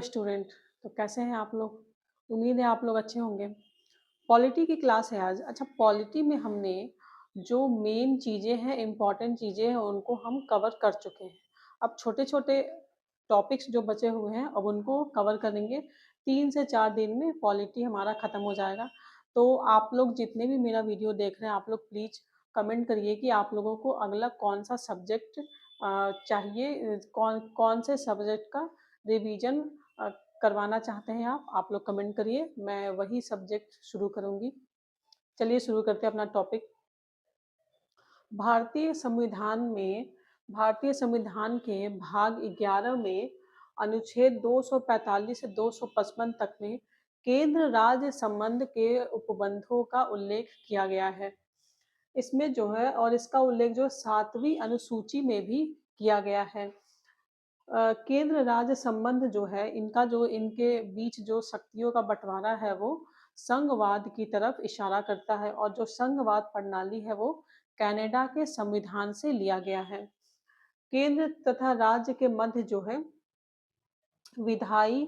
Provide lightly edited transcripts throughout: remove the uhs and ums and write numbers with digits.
Student. तो कैसे हैं आप लोग? उम्मीद है आप लोग अच्छे होंगे। पॉलिटी की क्लास है आज। अच्छा, पॉलिटी में हमने जो मेन चीज़ें हैं, इम्पोर्टेंट चीज़ें हैं, उनको हम कवर कर चुके हैं। अब छोटे-छोटे टॉपिक्स जो बचे हुए हैं, अब उनको कवर करेंगे। 3 से 4 दिन में पॉलिटी हमारा खत्म हो जाएगा। तो आप लोग जितने भी मेरा वीडियो देख रहे हैं, आप लोग प्लीज़ कमेंट करिए कि आप लोगों को अगला कौन-सा सब्जेक्ट चाहिए, कौन कौन से सब्जेक्ट का रिवीजन अ, करवाना चाहते हैं आप? आप लोग कमेंट करिए, मैं वही सब्जेक्ट शुरू करूँगी। चलिए शुरू करते हैं अपना टॉपिक। भारतीय संविधान में भारतीय संविधान के भाग 11 में अनुच्छेद 245 से 255 तक में केंद्र राज्य संबंध के उपबंधों का उल्लेख किया गया है। इसमें जो है और इसका उल्लेख जो 7वीं अनुसूची में भी किया गया है। केंद्र राज्य संबंध जो है इनका जो इनके बीच जो शक्तियों का बंटवारा है वो संघवाद की तरफ इशारा करता है और जो संघवाद प्रणाली है वो कनाडा के संविधान से लिया गया है। केंद्र तथा राज्य के मध्य जो है विधायी,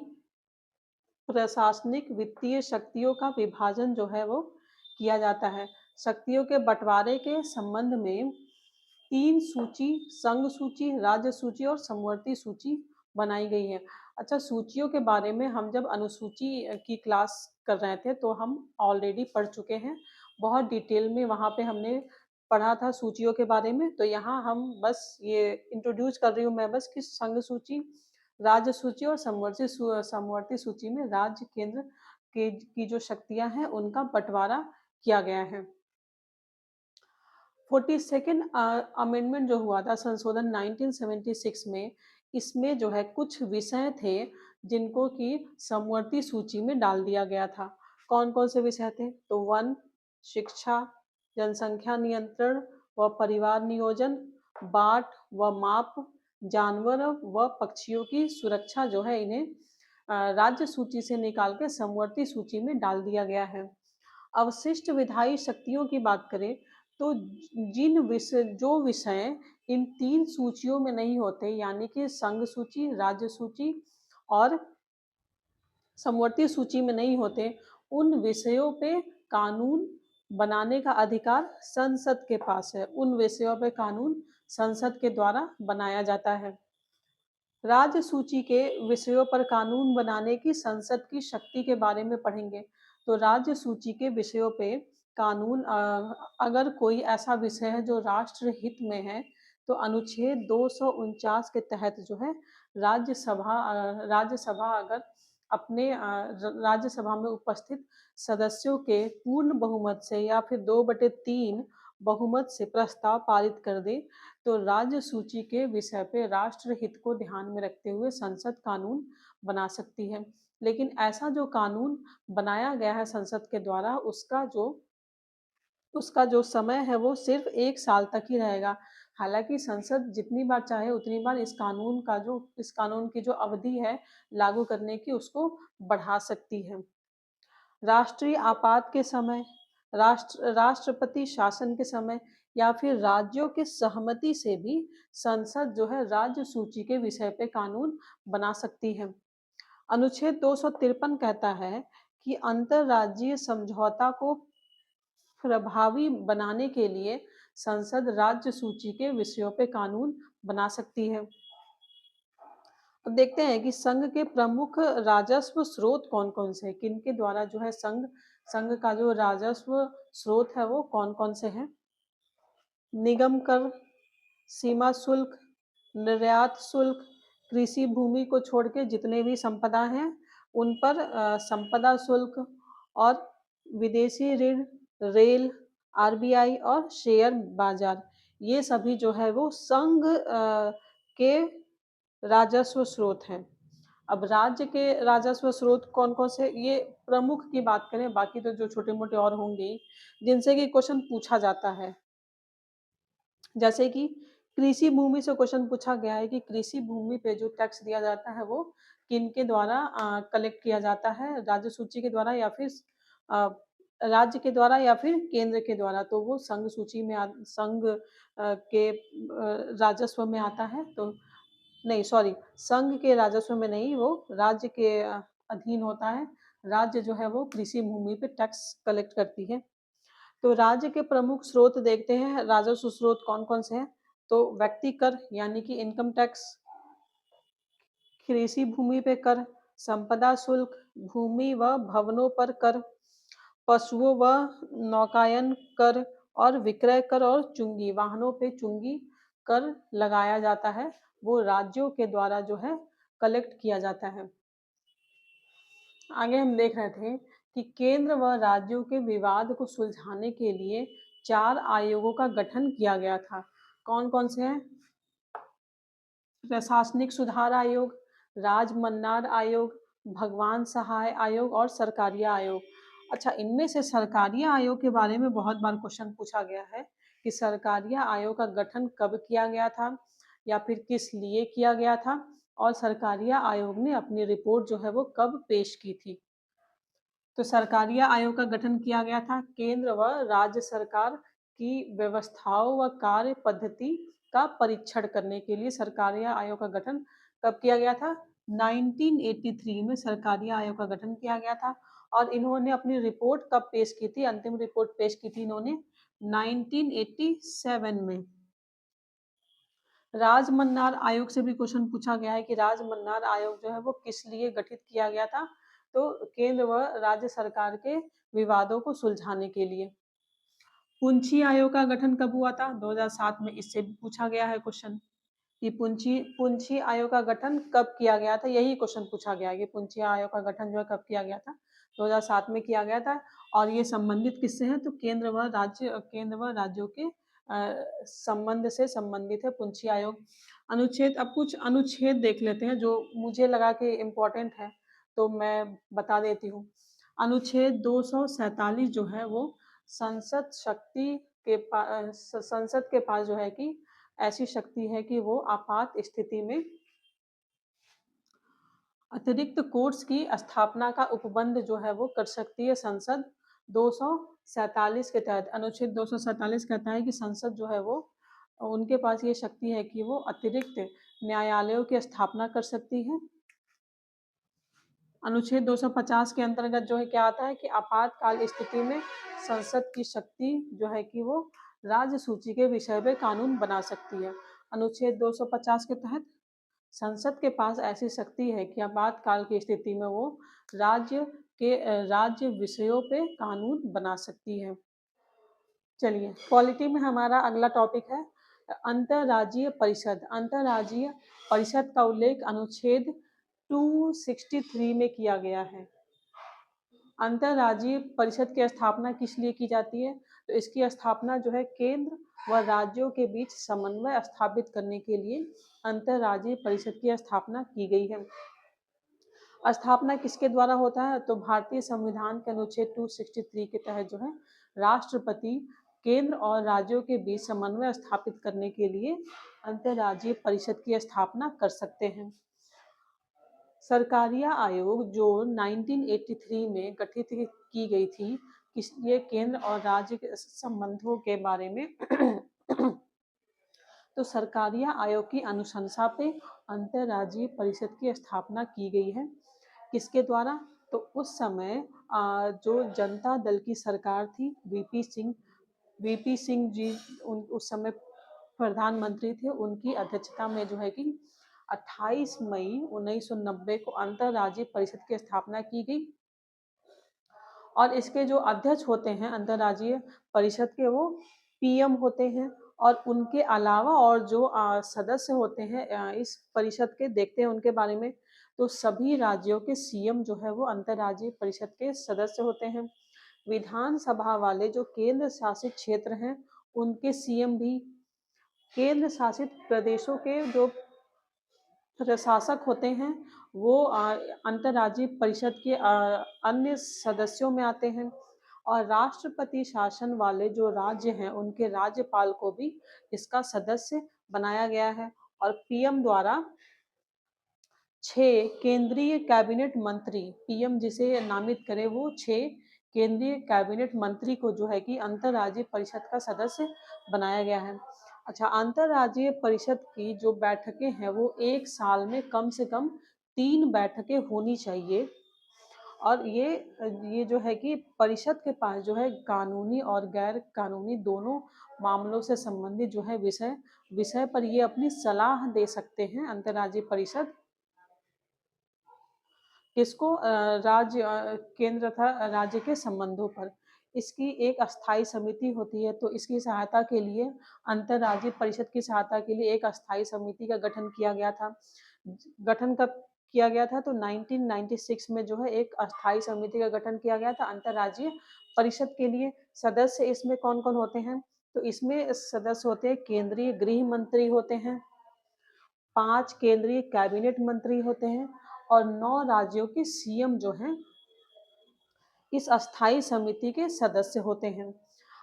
प्रशासनिक, वित्तीय शक्तियों का विभाजन जो है वो किया जाता है। शक्तियों के बंटवारे के संबंध में 3 सूची, संघ सूची, राज्य सूची और समवर्ती सूची बनाई गई है। अच्छा, सूचियों के बारे में हम जब अनुसूची की क्लास कर रहे थे तो हम ऑलरेडी पढ़ चुके हैं। बहुत डिटेल में वहाँ पे हमने पढ़ा था सूचियों के बारे में। तो यहाँ हम बस ये इंट्रोड्यूस कर रही हूँ मैं बस कि संघ सूची, राज्य सूची और समवर्ती सूची में राज्य केंद्र की जो शक्तियाँ हैं उनका बँटवारा किया गया है। 42nd अमेंडमेंट जो हुआ था संशोधन 1976 में, इसमें जो है कुछ विषय थे जिनको कि समवर्ती सूची में डाल दिया गया था। कौन-कौन से विषय थे? तो वन, शिक्षा, जनसंख्या नियंत्रण व परिवार नियोजन, बाट व माप, जानवर व पक्षियों की सुरक्षा जो है इन्हें राज्य सूची से निकाल के समवर्ती सूची में डाल दिया गया है। अवशिष्ट विधायी शक्तियों की बात करें तो जो विषय इन 3 सूचियों में नहीं होते यानी कि संघ सूची, राज्य सूची और समवर्ती सूची में नहीं होते, उन विषयों पे कानून बनाने का अधिकार संसद के पास है। उन विषयों पे कानून संसद के द्वारा बनाया जाता है। राज्य सूची के विषयों पर कानून बनाने की संसद की शक्ति के बारे में पढ़ेंगे। तो राज्य सूची के विषयों पे कानून अगर कोई ऐसा विषय है जो राष्ट्र हित में है, तो अनुच्छेद 249 के तहत जो है राज्यसभा अगर अपने राज्यसभा में उपस्थित सदस्यों के पूर्ण बहुमत से या फिर 2/3 बहुमत से प्रस्ताव पारित कर दे, तो राज्य सूची के विषय पे राष्ट्र हित को ध्यान में रखते हुए संसद कानून बना सकती है। लेकिन ऐसा जो कानून बनाया गया है संसद के द्वारा उसका जो समय है वो सिर्फ 1 साल तक ही रहेगा। हालाँकि संसद जितनी बार चाहे उतनी बार इस कानून की जो अवधि है लागू करने की उसको बढ़ा सकती है। राष्ट्रीय आपात के समय, राष्ट्रपति शासन के समय या फिर राज्यों की सहमति से भी संसद जो है राज्य सूची के विषय पे कानून बना सकती है। अनुच्छेद 253 कहता है कि अंतर्राज्यीय समझौता को प्रभावी बनाने के लिए संसद राज्य सूची के विषयों पे कानून बना सकती है। अब देखते हैं कि संघ के प्रमुख राजस्व स्रोत कौन-कौन से हैं? किनके द्वारा जो है संघ का जो राजस्व स्रोत है वो कौन-कौन से हैं? निगम कर, सीमा शुल्क, निर्यात शुल्क, कृषि भूमि को छोड़ के जितने भी संपदा हैं, उन पर संपदा शुल्क और विदेशी ऋण, रेल, आरबीआई और शेयर बाजार, ये सभी जो है वो संघ के राजस्व स्रोत हैं। अब राज्य के राजस्व स्रोत कौन-कौन से ये प्रमुख की बात करें, बाकी तो जो छोटे-मोटे और होंगे ही, जिनसे कि क्वेश्चन पूछा जाता है। जैसे कि कृषि भूमि से क्वेश्चन पूछा गया है कि कृषि भूमि पे जो टैक्स दिया जाता है वो किनके द्वारा कलेक्ट किया जाता है, राज्य सूची के द्वारा या फिर अ, राज्य के द्वारा या फिर केंद्र के द्वारा, तो वो संघ के राजस्व में आता है। तो नहीं सॉरी, संघ के राजस्व में नहीं, वो राज्य के अधीन होता है। राज्य जो है वो कृषि भूमि पे टैक्स कलेक्ट करती है। तो राज्य के प्रमुख स्रोत देखते हैं, राजस्व स्रोत कौन-कौन से हैं? तो व्यक्ति कर यानी कि इनकम टैक्स, कृषि भूमि पे कर, संपदा शुल्क, भूमि व भवनों पर कर, पशुओं व नौकायन कर और विक्रय कर और चुंगी, वाहनों पे चुंगी कर लगाया जाता है। वो राज्यों के द्वारा जो है कलेक्ट किया जाता है। आगे हम देख रहे थे कि केंद्र व राज्यों के विवाद को सुलझाने के लिए 4 आयोगों का गठन किया गया था। कौन-कौन से हैं? प्रशासनिक सुधार आयोग, राजमन्नार आयोग, भगवान सहाय आयोग और सरकारिया आयोग। अच्छा, इनमें से सरकारिया आयोग के बारे में बहुत बार क्वेश्चन पूछा गया है कि सरकारिया आयोग का गठन कब किया गया था या फिर किस लिए किया गया था, और सरकारिया आयोग ने अपनी रिपोर्ट जो है वो कब पेश की थी। तो सरकारिया आयोग का गठन किया गया था केंद्र व राज्य सरकार की व्यवस्थाओं व कार्य पद्धति का परीक्षण करने के लिए सरकारिया आयोग का गठन कब किया गया था? 1983 में सरकारिया आयोग का गठन किया गया था। और इन्होंने अपनी रिपोर्ट कब पेश की थी? अंतिम रिपोर्ट पेश की थी इन्होंने 1987 में। राजमन्नार आयोग से भी क्वेश्चन पूछा गया है कि राजमन्नार आयोग जो है वो किस लिए गठित किया गया था? तो केंद्र व राज्य सरकार के विवादों को सुलझाने के लिए। पुंछी आयोग का गठन कब हुआ था? 2007 में। इससे भी पूछा गया है क्वेश्चन कि पुंछी पुंछी आयोग का गठन कब किया गया था? यही क्वेश्चन पूछा गया है कि पुंछी आयोग का गठन जो है कब किया गया था? 2007 में किया गया था। और ये संबंधित किससे है? तो केंद्र व राज्यों के संबंध से संबंधित है पुंछी आयोग। अनुच्छेद, अब कुछ अनुच्छेद देख लेते हैं जो मुझे लगा कि इम्पोर्टेंट है, तो मैं बता देती हूँ। अनुच्छेद 247 जो है वो संसद शक्ति संसद के पास जो है कि ऐसी शक्ति है कि वो आपात स्थिति में अतिरिक्त कोर्ट्स की स्थापना का उपबंध जो है वो कर सकती है संसद। 247 के तहत, अनुच्छेद 247 कहता है कि संसद जो है वो, उनके पास ये शक्ति है कि वो अतिरिक्त न्यायालयों की स्थापना कर सकती है। अनुच्छेद 250 के अंतर्गत जो है क्या आता है कि आपातकाल स्थिति में संसद की शक्ति जो है कि वो राज्य सूची के विषय पे कानून बना सकती है। अनुच्छेद 250 के तहत संसद के पास ऐसी शक्ति है कि आपातकाल की स्थिति में वो राज्य विषयों पे कानून बना सकती है। चलिए, पॉलिटी में हमारा अगला टॉपिक है अंतर्राज्यीय परिषद। अंतर्राज्यीय परिषद का उल्लेख अनुच्छेद 263 में किया गया है। अंतर्राज्यीय परिषद की स्थापना किस लिए की जाती है? तो इसकी स्थापना जो है केंद्र व राज्यों के बीच समन्वय स्थापित करने के लिए अंतर्राज्यीय परिषद की स्थापना की गई है। स्थापना किसके द्वारा होता है? तो भारतीय संविधान के अनुच्छेद 263 के तहत जो है राष्ट्रपति केंद्र और राज्यों के बीच समन्वय स्थापित करने के लिए अंतर्राज्यीय परिषद की स्थापना कर सकते हैं। सरकारिया आयोग जो 1983 में गठित की गई थी, इसलिए केंद्र और राज्य के संबंधों के बारे में तो सरकारिया आयोग की अनुशंसा पे अंतर्राज्यीय परिषद की स्थापना की गई है। किसके द्वारा? तो उस समय जो जनता दल की सरकार थी, वीपी सिंह जी उस समय प्रधानमंत्री थे, उनकी अध्यक्षता में जो है कि 28 मई 1990 को अंतर्राज्यीय परिषद की स्थापना की गई। और इसके जो अध्यक्ष होते हैं अंतर्राज्यीय परिषद के, वो पीएम होते हैं। और उनके अलावा और जो सदस्य होते हैं इस परिषद के, देखते हैं उनके बारे में। तो सभी राज्यों के सीएम जो है वो अंतर्राज्यीय परिषद के सदस्य होते हैं। विधानसभा वाले जो केंद्र शासित क्षेत्र हैं, उनके सीएम भी केंद्र शासित प्रदेशों के जो प्रशासक होते हैं, वो अंतर्राज्यीय परिषद के अन्य सदस्यों में आते हैं। और राष्ट्रपति शासन वाले जो राज्य हैं, उनके राज्यपाल को भी इसका सदस्य बनाया गया है। और पीएम द्वारा 6 केंद्रीय कैबिनेट मंत्री, पीएम जिसे नामित करे, वो 6 केंद्रीय कैबिनेट मंत्री को जो है कि अंतर्राज्यीय परिषद का सदस्य बनाया गया है। अच्छा, अंतर्राज्यीय परिषद की जो बैठकें हैं वो 1 साल में कम से कम 3 बैठकें होनी चाहिए। और ये जो है कि परिषद के पास जो है कानूनी और गैर कानूनी दोनों मामलों से संबंधित जो है विषय विषय पर ये अपनी सलाह दे सकते हैं। अंतर्राज्यीय परिषद किसको राज्य केंद्र तथा राज्य के संबंधों पर। इसकी एक अस्थायी समिति होती है, तो इसकी सहायता के लिए अंतर्राज्यीय परिषद की सहायता के लिए एक अस्थायी समिति का गठन किया गया था। गठन कब किया गया था? तो 1996 में जो है एक अस्थायी समिति का गठन किया गया था अंतर्राज्यीय परिषद के लिए। सदस्य इसमें कौन-कौन होते हैं? तो इसमें सदस्य होते हैं केंद्रीय गृह मंत्री होते हैं, 5 केंद्रीय कैबिनेट मंत्री होते हैं और 9 राज्यों के सीएम जो हैं इस अस्थायी समिति के सदस्य होते हैं।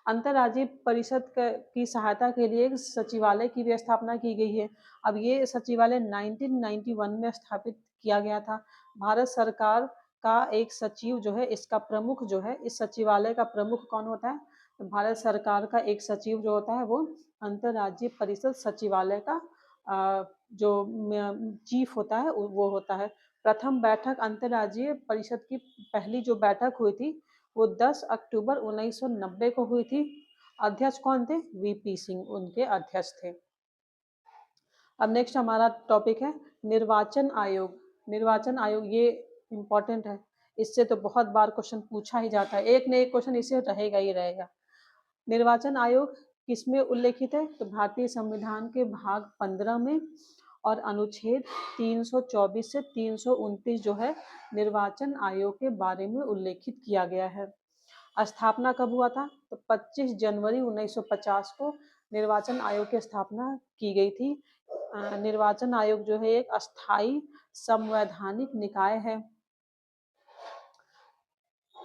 अंतर्राज्यीय परिषद की सहायता के लिए एक सचिवालय की भी स्थापना की गई है। अब ये सचिवालय 1991 में स्थापित किया गया था। भारत सरकार का एक सचिव जो है इसका प्रमुख जो है इस सचिवालय का प्रमुख कौन होता है? तो भारत सरकार का एक सचिव जो होता है वो अंतर्राज्यीय परिषद सचिवालय का जो चीफ होता है वो होता है। प्रथम बैठक अंतर्राज्यीय परिषद की पहली जो बैठक हुई थी वो 10 अक्टूबर 1990 को हुई थी। अध्यक्ष कौन थे? वीपी सिंह उनके अध्यक्ष थे। अब नेक्स्ट हमारा टॉपिक है निर्वाचन आयोग। निर्वाचन आयोग ये इम्पोर्टेंट है, इससे तो बहुत बार क्वेश्चन पूछा ही जाता है, एक न एक क्वेश्चन इससे रहेगा ही रहेगा। निर्वाचन आयोग किसमें उल्लेखित है? तो भारतीय संविधान के भाग 15 में और अनुच्छेद 324 से 329 जो है निर्वाचन आयोग के बारे में उल्लेखित किया गया है। स्थापना कब हुआ था? तो 25 जनवरी 1950 को निर्वाचन आयोग की स्थापना की गई थी। निर्वाचन आयोग जो है एक अस्थायी संवैधानिक निकाय है।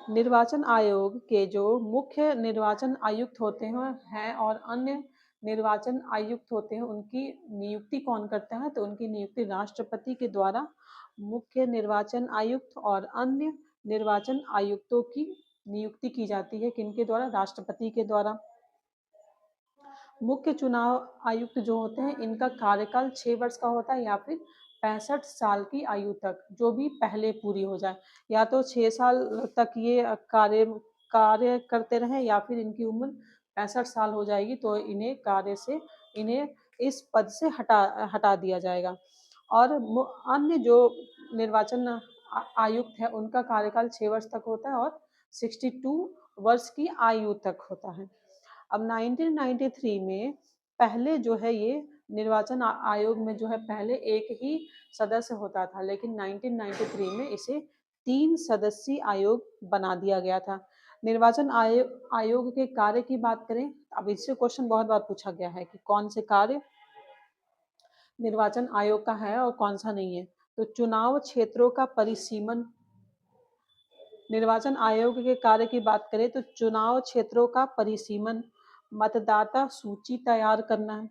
निर्वाचन आयोग के जो मुख्य निर्वाचन आयुक्त होते हैं और अन्य निर्वाचन आयुक्त होते हैं उनकी नियुक्ति कौन करता है? तो उनकी नियुक्ति राष्ट्रपति के द्वारा मुख्य निर्वाचन आयुक्त और अन्य निर्वाचन आयुक्तों की नियुक्ति की जाती है। किनके द्वारा? राष्ट्रपति के द्वारा। मुख्य चुनाव आयुक्त जो होते हैं इनका कार्यकाल 6 वर्ष का होता है या फिर 65 साल की आयु तक, जो भी पहले पूरी हो जाए। या तो 6 साल तक ये कार्य करते रहें या फिर इनकी उम्र 65 साल हो जाएगी तो इन्हें इस पद से हटा दिया जाएगा। और अन्य जो निर्वाचन आयुक्त है उनका कार्यकाल 6 वर्ष तक होता है और 62 वर्ष की आयु तक होता है। अब 1993 में पहले जो है ये निर्वाचन आयोग में जो है पहले एक ही सदस्य होता था, लेकिन 1993 में इसे 3 सदस्यीय आयोग बना दिया गया था। निर्वाचन आयोग के कार्य की बात करें, अब इससे क्वेश्चन बहुत बार पूछा गया है कि कौन से कार्य निर्वाचन आयोग का है और कौन सा नहीं है। तो चुनाव क्षेत्रों का परिसीमन, निर्वाचन आयोग के कार्य की बात करें तो चुनाव क्षेत्रों का परिसीमन, मतदाता सूची तैयार करना,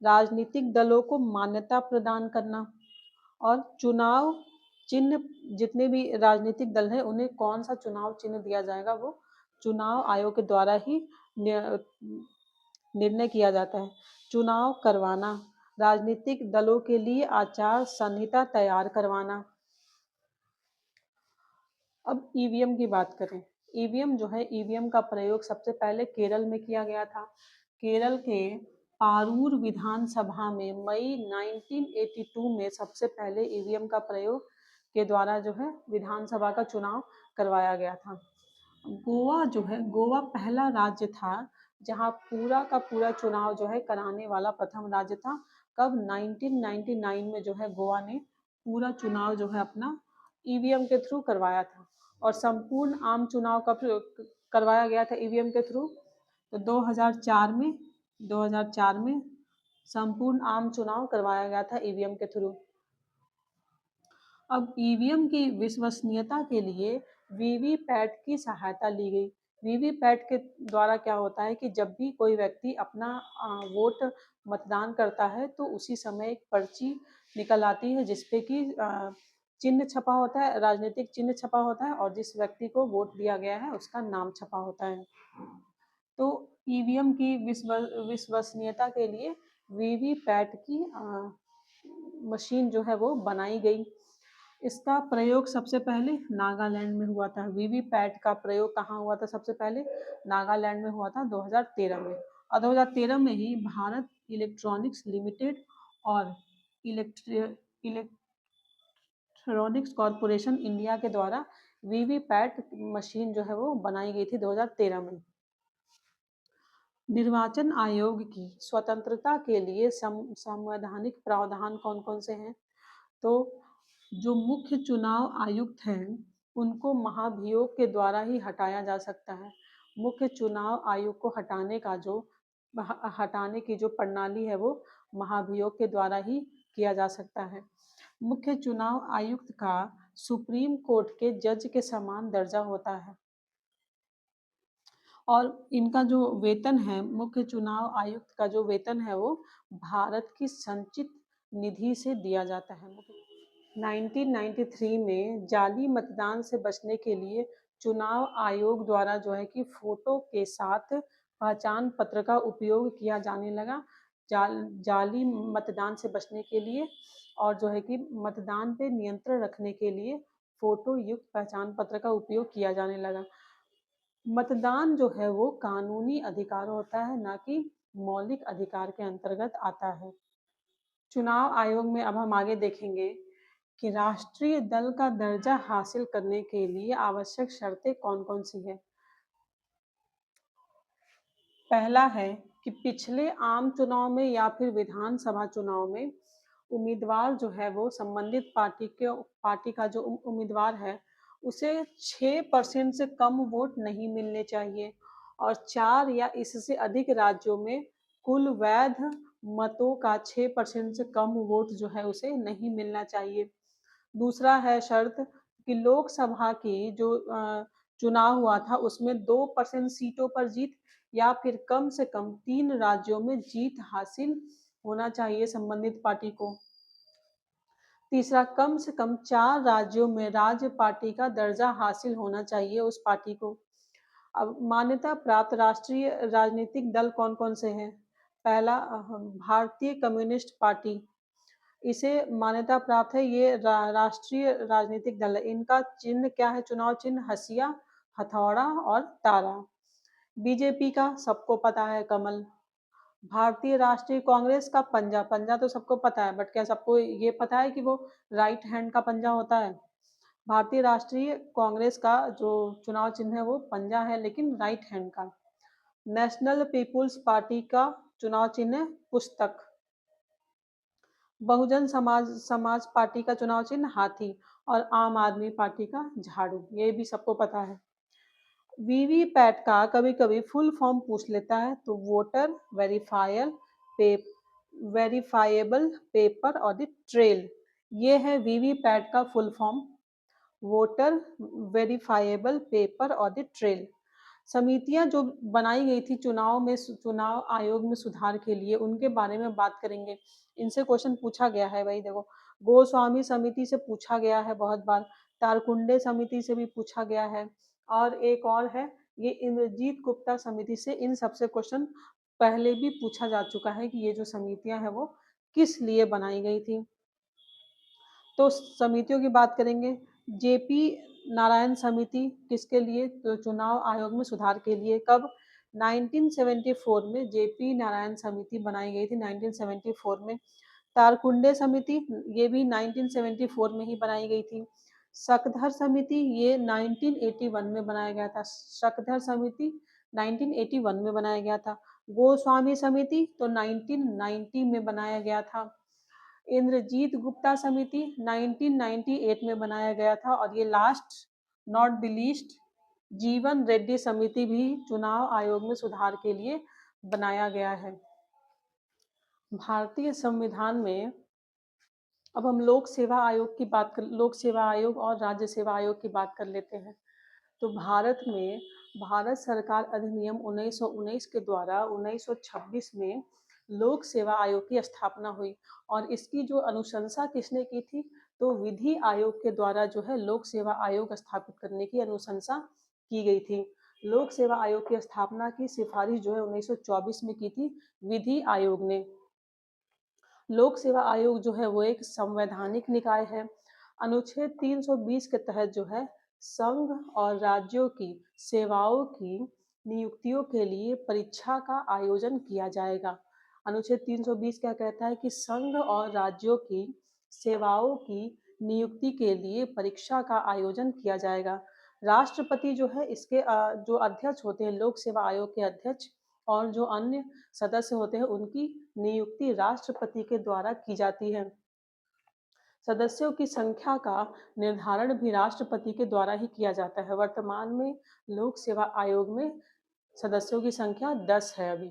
राजनीतिक दलों को मान्यता प्रदान करना और चुनाव चिन्ह, जितने भी राजनीतिक दल हैं उन्हें कौन सा चुनाव चिन्ह दिया जाएगा वो चुनाव आयोग के द्वारा ही निर्णय किया जाता है। चुनाव करवाना, राजनीतिक दलों के लिए आचार संहिता तैयार करवाना। अब ईवीएम की बात करें। ईवीएम जो है ईवीएम का प्रयोग सबसे पहले केरल में किया गया था। केरल के पारूर विधानसभा में मई 1982 में सबसे पहले ईवीएम का प्रयोग के द्वारा जो है विधानसभा का चुनाव करवाया गया था। गोवा जो है गोवा पहला राज्य था जहां पूरा का पूरा चुनाव जो है कराने वाला प्रथम राज्य था। कब? 1999 में जो है गोवा ने पूरा चुनाव जो है अपना ईवीएम के थ्रू करवाया था। और संपूर्ण आम चुनाव कब करवाया गया था ईवीएम के थ्रू? तो 2004 में संपूर्ण आम चुनाव करवाया गया था ईवीएम के थ्रू। अब ईवीएम की विश्वसनीयता के लिए वीवीपैट की सहायता ली गई। वीवीपैट के द्वारा क्या होता है कि जब भी कोई व्यक्ति अपना वोट मतदान करता है तो उसी समय एक पर्ची निकल आती है जिसपे कि चिन्ह छपा होता है, राजनीतिक चिन्ह छपा होता है और जिस व्यक्ति को वोट दिया गया है उसका नाम छपा होता है। तो ईवीएम की विश्वसनीयता के लिए वीवीपैट की मशीन जो है वो बनाई गई। इसका प्रयोग सबसे पहले नागालैंड में हुआ था। वीवीपैट का प्रयोग कहाँ हुआ था सबसे पहले? नागालैंड में हुआ था 2013 में। और 2013 में ही भारत इलेक्ट्रॉनिक्स लिमिटेड और इलेक्ट्रॉनिक्स कॉरपोरेशन इंडिया के द्वारा वीवीपैट मशीन जो है वो बनाई गई थी 2013 में। निर्वाचन आयोग की स्वतंत्रता के लिए संवैधानिक प्रावधान कौन कौन से हैं? तो जो मुख्य चुनाव आयुक्त हैं उनको महाभियोग के द्वारा ही हटाया जा सकता है। मुख्य चुनाव आयोग को हटाने की जो प्रणाली है वो महाभियोग के द्वारा ही किया जा सकता है। मुख्य चुनाव आयुक्त का सुप्रीम कोर्ट के जज के समान दर्जा होता है और इनका जो वेतन है, मुख्य चुनाव आयुक्त का जो वेतन है वो भारत की संचित निधि से दिया जाता है। 1993 में जाली मतदान से बचने के लिए चुनाव आयोग द्वारा जो है कि फोटो के साथ पहचान पत्र का उपयोग किया जाने लगा जाली मतदान से बचने के लिए और जो है कि मतदान पे नियंत्रण रखने के लिए फोटो युक्त पहचान पत्र का उपयोग किया जाने लगा। मतदान जो है वो कानूनी अधिकार होता है, ना कि मौलिक अधिकार के अंतर्गत आता है। चुनाव आयोग में अब हम आगे देखेंगे कि राष्ट्रीय दल का दर्जा हासिल करने के लिए आवश्यक शर्तें कौन कौन सी है। पहला है कि पिछले आम चुनाव में या फिर विधानसभा चुनाव में उम्मीदवार जो है वो संबंधित पार्टी का जो उम्मीदवार है उसे 6% से कम वोट नहीं मिलने चाहिए और 4 या इससे अधिक राज्यों में कुल वैध मतों का 6% से कम वोट जो है उसे नहीं मिलना चाहिए। दूसरा है शर्त कि लोकसभा की जो चुनाव हुआ था उसमें 2% सीटों पर जीत या फिर कम से कम 3 राज्यों में जीत हासिल होना चाहिए संबंधित पार्टी को। तीसरा, कम से कम 4 राज्यों में राज्य पार्टी का दर्जा हासिल होना चाहिए उस पार्टी को। अब मान्यता प्राप्त राष्ट्रीय राजनीतिक दल कौन कौन से हैं? पहला भारतीय कम्युनिस्ट पार्टी, इसे मान्यता प्राप्त है, ये राष्ट्रीय राजनीतिक दल है। इनका चिन्ह क्या है? चुनाव चिन्ह हसिया, हथौड़ा और तारा। बीजेपी का सबको पता है कमल। भारतीय राष्ट्रीय कांग्रेस का पंजा, पंजा तो सबको पता है, बट क्या सबको ये पता है कि वो राइट हैंड का पंजा होता है? भारतीय राष्ट्रीय कांग्रेस का जो चुनाव चिन्ह है वो पंजा है, लेकिन राइट हैंड का। नेशनल पीपुल्स पार्टी का चुनाव चिन्ह पुस्तक। बहुजन समाज पार्टी का चुनाव चिन्ह हाथी और आम आदमी पार्टी का झाड़ू, ये भी सबको पता है। वीवीपैट का कभी कभी फुल फॉर्म पूछ लेता है, तो voter verifiable paper audit trail, ये है वीवीपैट का full form. Voter verifiable paper audit trail. समितियां जो बनाई गई थी चुनाव आयोग में सुधार के लिए, उनके बारे में बात करेंगे। इनसे क्वेश्चन पूछा गया है भाई, देखो गोस्वामी समिति से पूछा गया है बहुत बार, तारकुंडे समिति से भी पूछा गया है और एक और है ये इंद्रजीत गुप्ता समिति से। इन सबसे क्वेश्चन पहले भी पूछा जा चुका है कि ये जो समितियां हैं वो किस लिए बनाई गई थी। तो समितियों की बात करेंगे। जेपी नारायण समिति किसके लिए? तो चुनाव आयोग में सुधार के लिए। कब? 1974 में जेपी नारायण समिति बनाई गई थी, 1974 में। तारकुंडे समिति, ये भी 1974 में ही बनाई गई थी। शकधर समिति, ये 1981 में बनाया गया था। शकधर समिति 1981 में बनाया गया था। गोस्वामी समिति तो 1990 में बनाया गया था। इंद्रजीत गुप्ता समिति 1998 में बनाया गया था और ये लास्ट नॉट द लीस्ट जीवन रेड्डी समिति भी चुनाव आयोग में सुधार के लिए बनाया गया है। भारतीय संविधान में अब हम लोक सेवा आयोग और राज्य सेवा आयोग की बात कर लेते हैं। तो भारत में भारत सरकार अधिनियम 1919 के द्वारा 1926 में लोक सेवा आयोग की स्थापना हुई और इसकी जो अनुशंसा किसने की थी? तो विधि आयोग के द्वारा जो है लोक सेवा आयोग स्थापित करने की अनुशंसा की गई थी। लोक सेवा आयोग की स्थापना की सिफारिश जो है 1924 में की थी विधि आयोग ने। लोक सेवा आयोग जो है वो एक संवैधानिक निकाय है। अनुच्छेद 320 के तहत जो है संघ और राज्यों की सेवाओं की नियुक्तियों के लिए परीक्षा का आयोजन किया जाएगा। अनुच्छेद 320 क्या कहता है कि संघ और राज्यों की सेवाओं की नियुक्ति के लिए परीक्षा का आयोजन किया जाएगा। राष्ट्रपति जो है इसके जो अध्यक्ष होते हैं लोक सेवा आयोग के अध्यक्ष और जो अन्य सदस्य होते हैं उनकी नियुक्ति राष्ट्रपति के द्वारा की जाती है। सदस्यों की संख्या का निर्धारण भी राष्ट्रपति के द्वारा ही किया जाता है। वर्तमान में लोक सेवा आयोग में सदस्यों की संख्या 10 है अभी।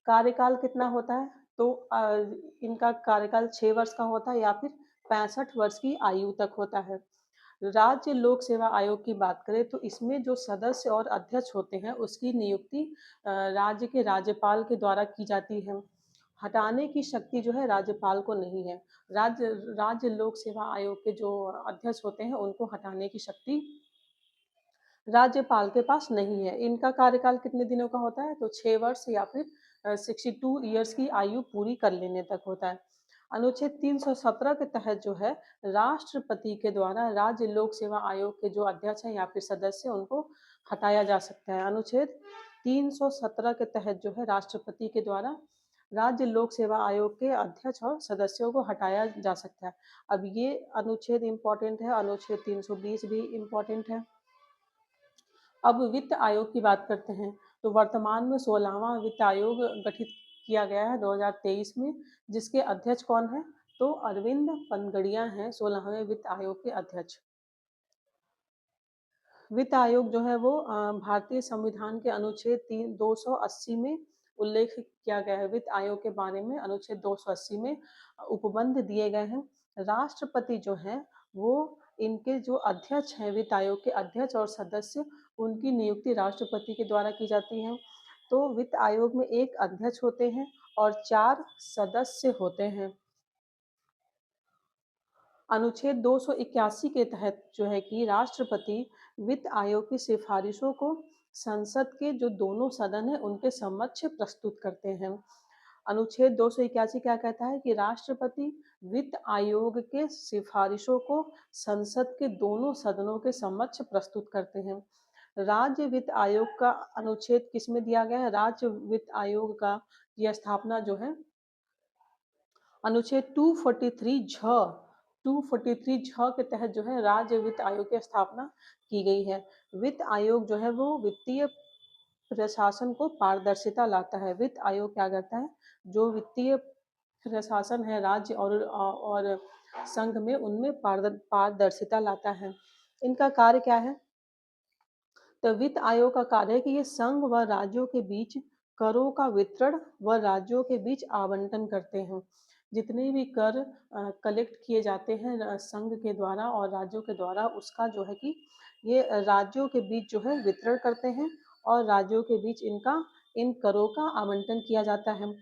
कार्यकाल कितना होता है? तो इनका कार्यकाल 6 वर्ष का होता है या फिर 65 वर्ष की आयु तक होता है। राज्य लोक सेवा आयोग की बात करें तो इसमें जो सदस्य और अध्यक्ष होते हैं उसकी नियुक्ति राज्य के राज्यपाल के द्वारा की जाती है। हटाने की शक्ति जो है राज्यपाल को नहीं है। राज्य राज्य लोक सेवा आयोग के जो अध्यक्ष होते हैं उनको हटाने की शक्ति राज्यपाल के पास नहीं है। इनका कार्यकाल कितने दिनों का होता है? तो 6 वर्ष या फिर 62 ईयर्स की आयु पूरी कर लेने तक होता है। अनुच्छेद 317 के तहत जो है राष्ट्रपति के द्वारा राज्य लोक सेवा आयोग के जो अध्यक्ष हैं या फिर सदस्य उनको हटाया जा सकता है। अनुच्छेद 317 के तहत जो है राष्ट्रपति के द्वारा राज्य लोक सेवा आयोग के अध्यक्ष और सदस्यों को हटाया जा सकता है। अब ये अनुच्छेद इम्पोर्टेंट है, अनुच्छेद 320 भी इम्पोर्टेंट है। अब वित्त आयोग की बात करते हैं तो वर्तमान में 16वां वित्त आयोग गठित किया गया है 2023 में, जिसके अध्यक्ष कौन है? तो अरविंद पनगड़िया हैं 16वें वित्त आयोग के अध्यक्ष। वित्त आयोग जो है वो भारतीय संविधान के अनुच्छेद 280 में उल्लेख किया गया है। वित्त आयोग के बारे में अनुच्छेद 280 में उपबंध दिए गए हैं। राष्ट्रपति जो है वो इनके जो अध्यक्ष हैं वित्त आयोग के अध्यक्ष और सदस्य उनकी नियुक्ति राष्ट्रपति के द्वारा की जाती है। तो वित्त आयोग में एक अध्यक्ष होते हैं और 4 सदस्य होते हैं। अनुच्छेद 281 के तहत जो है कि राष्ट्रपति वित्त आयोग की सिफारिशों को संसद के जो दोनों सदन है उनके समक्ष प्रस्तुत करते हैं। अनुच्छेद 281 क्या कहता है कि राष्ट्रपति वित्त आयोग के सिफारिशों को संसद के दोनों सदनों के समक्ष प्रस्तुत करते हैं। राज्य वित्त आयोग का अनुच्छेद किसमें दिया गया है? राज्य वित्त आयोग का यह स्थापना जो है अनुच्छेद 243 झ के तहत जो है राज्य वित्त आयोग की स्थापना की गई है। वित्त आयोग जो है वो वित्तीय प्रशासन को पारदर्शिता लाता है। वित्त आयोग क्या करता है? जो वित्तीय प्रशासन है राज्य और संघ में उनमें पारदर्शिता लाता है। इनका कार्य क्या है? तो वित्त आयोग का कार्य है कि ये संघ व राज्यों के बीच करों का वितरण व राज्यों के बीच आवंटन करते हैं। जितने भी कर कलेक्ट किए जाते हैं संघ के द्वारा और राज्यों के द्वारा उसका जो है कि ये राज्यों के बीच जो है वितरण करते हैं और राज्यों के बीच इन करों का आवंटन किया जाता है।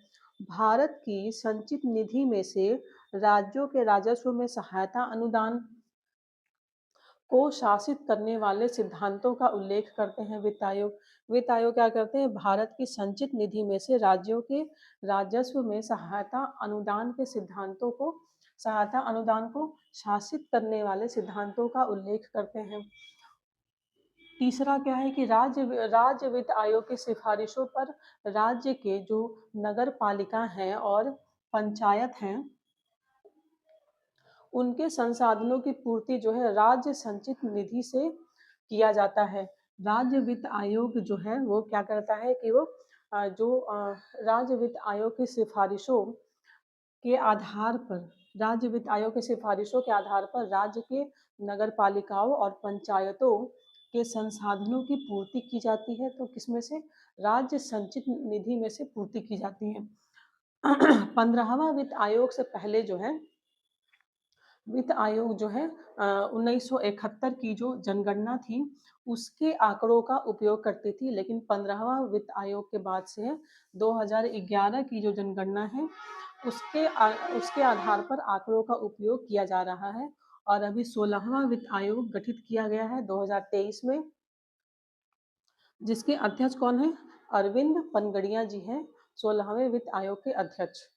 भारत की संचित निधि में से राज्यों के राजस्व में सहायता अनुदान को शासित करने वाले सिद्धांतों का उल्लेख करते हैं वित्त आयोग। वित्त आयोग क्या करते हैं? भारत की संचित निधि में से राज्यों के राजस्व में सहायता अनुदान को शासित करने वाले सिद्धांतों का उल्लेख करते हैं। तीसरा क्या है कि राज्य वित्त आयोग की सिफारिशों पर राज्य के जो नगर पालिका हैं और पंचायत हैं उनके संसाधनों की पूर्ति जो है राज्य संचित निधि से किया जाता है। राज्य वित्त आयोग जो है वो क्या करता है कि वो राज्य वित्त आयोग की सिफारिशों के आधार पर राज्य के नगर पालिकाओं और पंचायतों के संसाधनों की पूर्ति की जाती है। तो किसमें से? राज्य संचित निधि में से पूर्ति की जाती है। 15वां वित्त आयोग से पहले जो है वित्त आयोग जो है 1971 की जो जनगणना थी उसके आंकड़ों का उपयोग करती थी, लेकिन 15वां वित्त आयोग के बाद से 2011 की जो जनगणना है उसके आधार पर आंकड़ों का उपयोग किया जा रहा है और अभी 16वां वित्त आयोग गठित किया गया है 2023 में। जिसके अध्यक्ष कौन है? अरविंद पनगड़िया जी हैं, 16वें वित्त आयोग के अध्यक्ष।